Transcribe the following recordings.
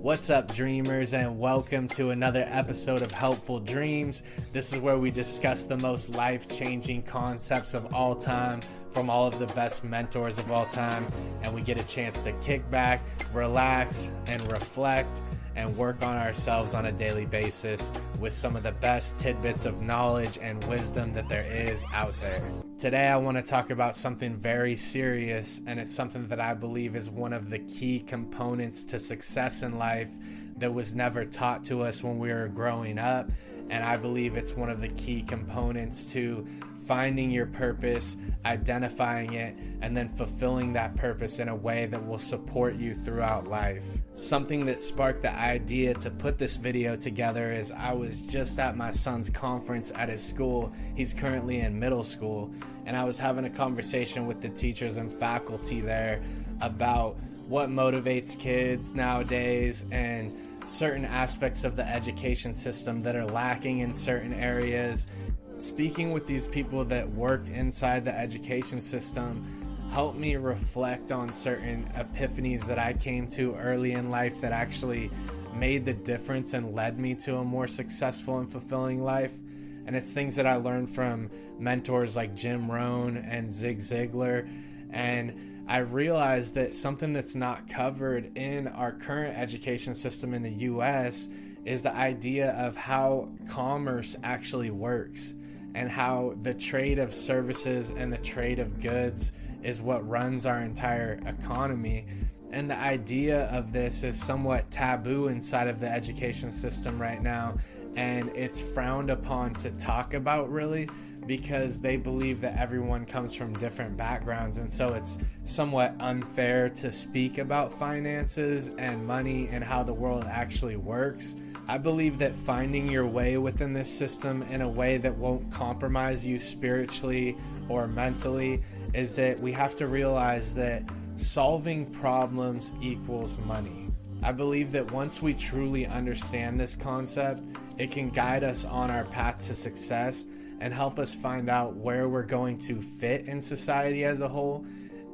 What's up, dreamers, and welcome to another episode of Helpful Dreams. This is where we discuss the most life-changing concepts of all time from all of the best mentors of all time, and we get a chance to kick back, relax, and reflect and work on ourselves on a daily basis with some of the best tidbits of knowledge and wisdom that there is out there. Today I want to talk about something very serious, and it's something that I believe is one of the key components to success in life that was never taught to us when we were growing up, and I believe it's one of the key components to finding your purpose, identifying it, and then fulfilling that purpose in a way that will support you throughout life. Something that sparked the idea to put this video together is I was just at my son's conference at his school. He's currently in middle school, and I was having a conversation with the teachers and faculty there about what motivates kids nowadays and certain aspects of the education system that are lacking in certain areas. Speaking with these people that worked inside the education system helped me reflect on certain epiphanies that I came to early in life that actually made the difference and led me to a more successful and fulfilling life. And it's things that I learned from mentors like Rohn and Zig Ziglar. And I realized that something that's not covered in our current education system in the US is the idea of how commerce actually works, and how the trade of services and the trade of goods is what runs our entire economy. And the idea of this is somewhat taboo inside of the education system right now, and it's frowned upon to talk about, really, because they believe that everyone comes from different backgrounds, and so it's somewhat unfair to speak about finances and money and how the world actually works. I believe that finding your way within this system in a way that won't compromise you spiritually or mentally is that we have to realize that solving problems equals money. I believe that once we truly understand this concept, it can guide us on our path to success and help us find out where we're going to fit in society as a whole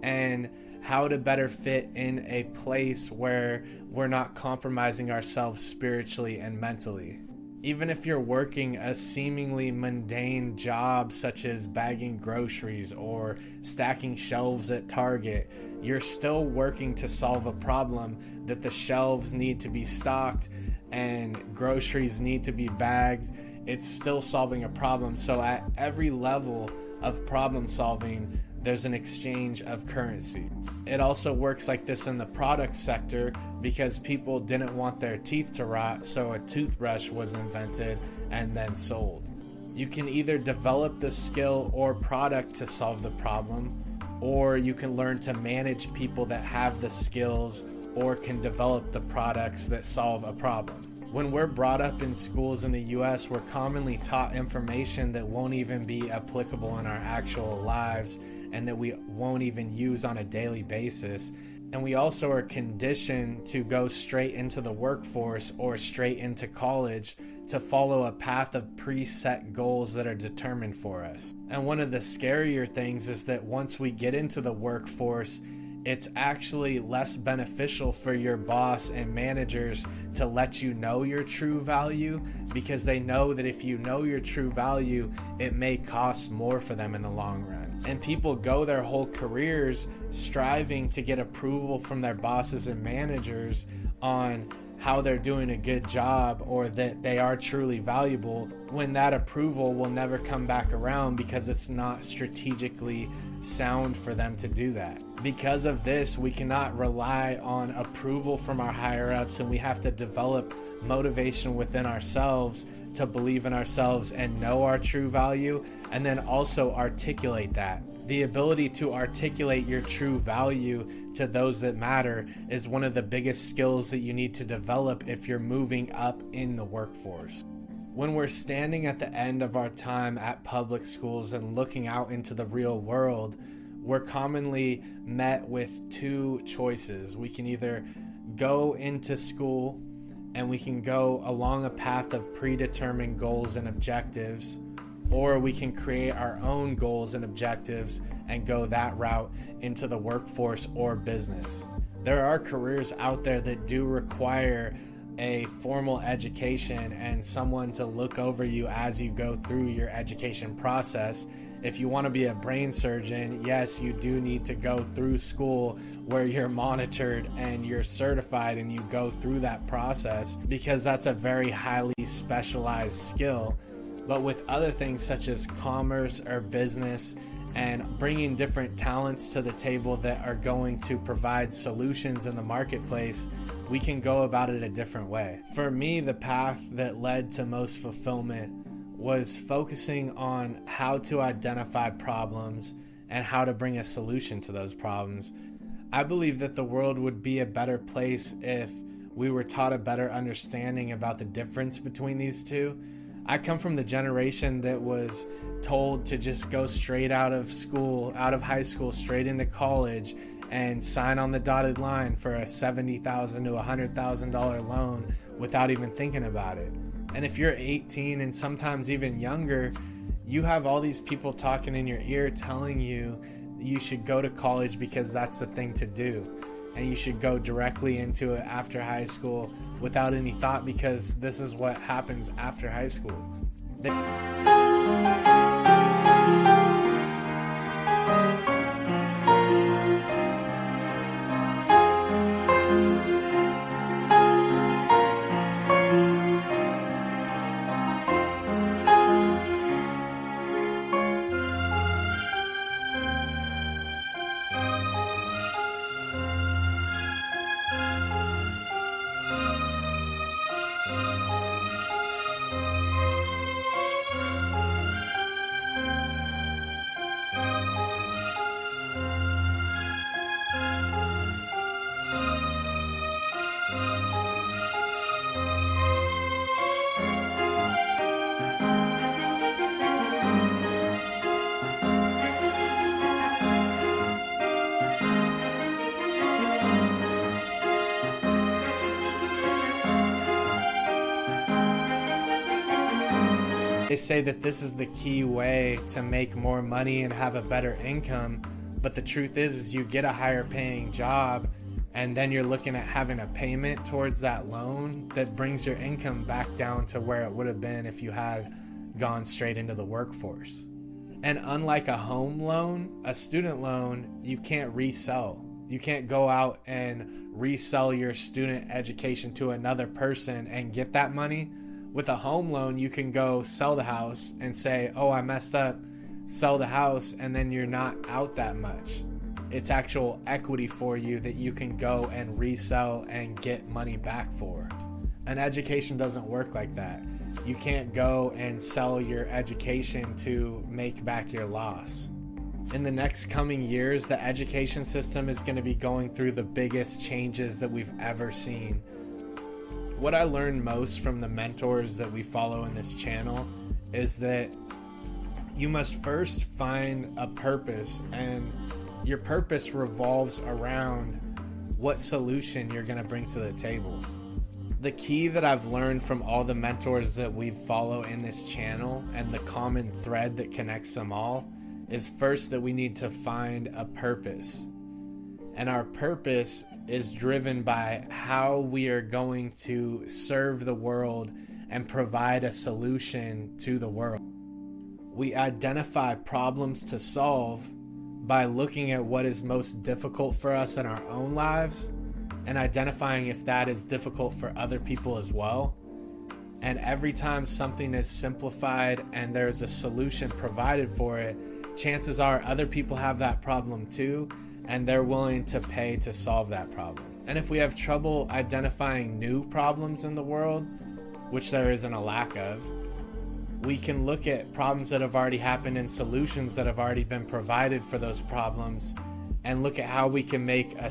and how to better fit in a place where we're not compromising ourselves spiritually and mentally. Even if you're working a seemingly mundane job such as bagging groceries or stacking shelves at Target, you're still working to solve a problem that the shelves need to be stocked and groceries need to be bagged. It's still solving a problem. So at every level of problem solving, there's an exchange of currency. It also works like this in the product sector because people didn't want their teeth to rot, so a toothbrush was invented and then sold. You can either develop the skill or product to solve the problem, or you can learn to manage people that have the skills or can develop the products that solve a problem. When we're brought up in schools in the US, we're commonly taught information that won't even be applicable in our actual lives and that we won't even use on a daily basis. And we also are conditioned to go straight into the workforce or straight into college to follow a path of preset goals that are determined for us. And one of the scarier things is that once we get into the workforce, it's actually less beneficial for your boss and managers to let you know your true value, because they know that if you know your true value, it may cost more for them in the long run. And people go their whole careers striving to get approval from their bosses and managers on how they're doing a good job or that they are truly valuable, when that approval will never come back around because it's not strategically sound for them to do that. Because of this, we cannot rely on approval from our higher ups, and we have to develop motivation within ourselves to believe in ourselves and know our true value, and then also articulate that. The ability to articulate your true value to those that matter is one of the biggest skills that you need to develop if you're moving up in the workforce. When we're standing at the end of our time at public schools and looking out into the real world, we're commonly met with two choices. We can either go into school and we can go along a path of predetermined goals and objectives, or we can create our own goals and objectives and go that route into the workforce or business. There are careers out there that do require a formal education and someone to look over you as you go through your education process. If you want to be a brain surgeon, yes, you do need to go through school where you're monitored and you're certified and you go through that process, because that's a very highly specialized skill. But with other things such as commerce or business, and bringing different talents to the table that are going to provide solutions in the marketplace, we can go about it a different way. For me, the path that led to most fulfillment was focusing on how to identify problems and how to bring a solution to those problems. I believe that the world would be a better place if we were taught a better understanding about the difference between these two. I come from the generation that was told to just go straight out of school, out of high school, straight into college and sign on the dotted line for a $70,000 to $100,000 loan without even thinking about it. And if you're 18 and sometimes even younger, you have all these people talking in your ear telling you you should go to college because that's the thing to do. And you should go directly into it after high school without any thought, because this is what happens after high school. They say that this is the key way to make more money and have a better income, but the truth is you get a higher paying job and then you're looking at having a payment towards that loan that brings your income back down to where it would have been if you had gone straight into the workforce. And unlike a home loan, a student loan, you can't resell. You can't go out and resell your student education to another person and get that money. With a home loan, you can go sell the house and say, oh, I messed up, sell the house, and then you're not out that much. It's actual equity for you that you can go and resell and get money back for. An education doesn't work like that. You can't go and sell your education to make back your loss. In the next coming years, the education system is going to be going through the biggest changes that we've ever seen. What I learned most from the mentors that we follow in this channel is that you must first find a purpose, and your purpose revolves around what solution you're going to bring to the table. The key that I've learned from all the mentors that we follow in this channel, and the common thread that connects them all, is first that we need to find a purpose. And our purpose is driven by how we are going to serve the world and provide a solution to the world. We identify problems to solve by looking at what is most difficult for us in our own lives and identifying if that is difficult for other people as well. And every time something is simplified and there's a solution provided for it, chances are other people have that problem too, and they're willing to pay to solve that problem. And if we have trouble identifying new problems in the world, which there isn't a lack of, we can look at problems that have already happened and solutions that have already been provided for those problems and look at how we can make a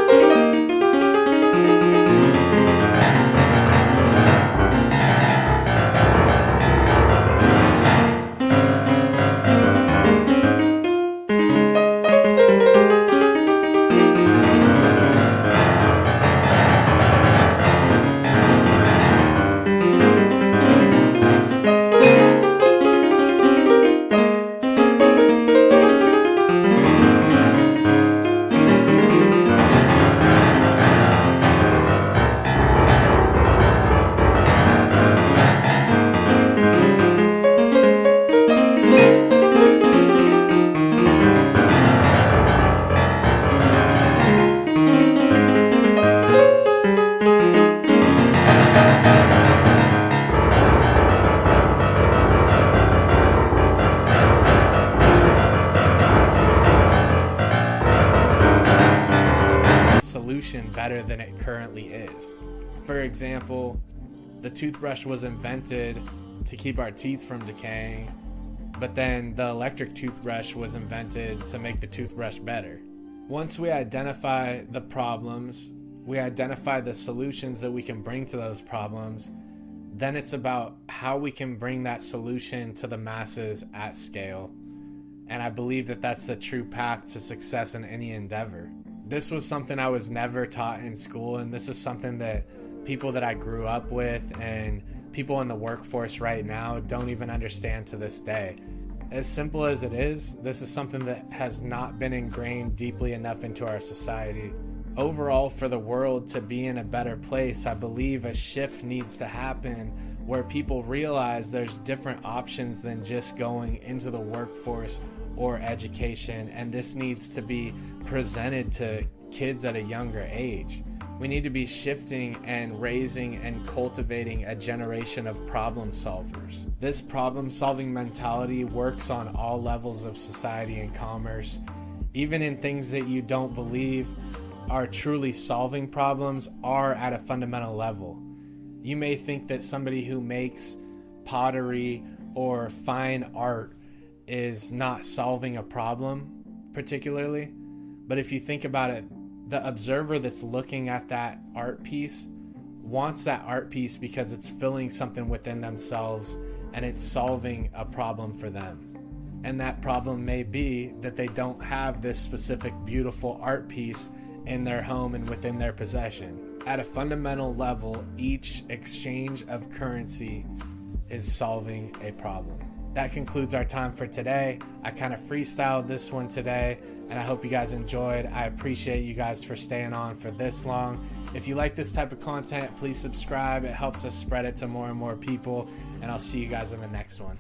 For example, the toothbrush was invented to keep our teeth from decaying, but then the electric toothbrush was invented to make the toothbrush better. Once we identify the problems, we identify the solutions that we can bring to those problems, then it's about how we can bring that solution to the masses at scale. And I believe that that's the true path to success in any endeavor. This was something I was never taught in school, and this is something that people that I grew up with and people in the workforce right now don't even understand to this day. As simple as it is, this is something that has not been ingrained deeply enough into our society. Overall, for the world to be in a better place, I believe a shift needs to happen where people realize there's different options than just going into the workforce or education, and this needs to be presented to kids at a younger age. We need to be shifting and raising and cultivating a generation of problem solvers. This problem-solving mentality works on all levels of society and commerce. Even in things that you don't believe are truly solving problems are at a fundamental level. You may think that somebody who makes pottery or fine art is not solving a problem particularly, but if you think about it, the observer that's looking at that art piece wants that art piece because it's filling something within themselves and it's solving a problem for them. And that problem may be that they don't have this specific beautiful art piece in their home and within their possession. At a fundamental level, each exchange of currency is solving a problem. That concludes our time for today. I kind of freestyled this one today, and I hope you guys enjoyed. I appreciate you guys for staying on for this long. If you like this type of content, please subscribe. It helps us spread it to more and more people, and I'll see you guys in the next one.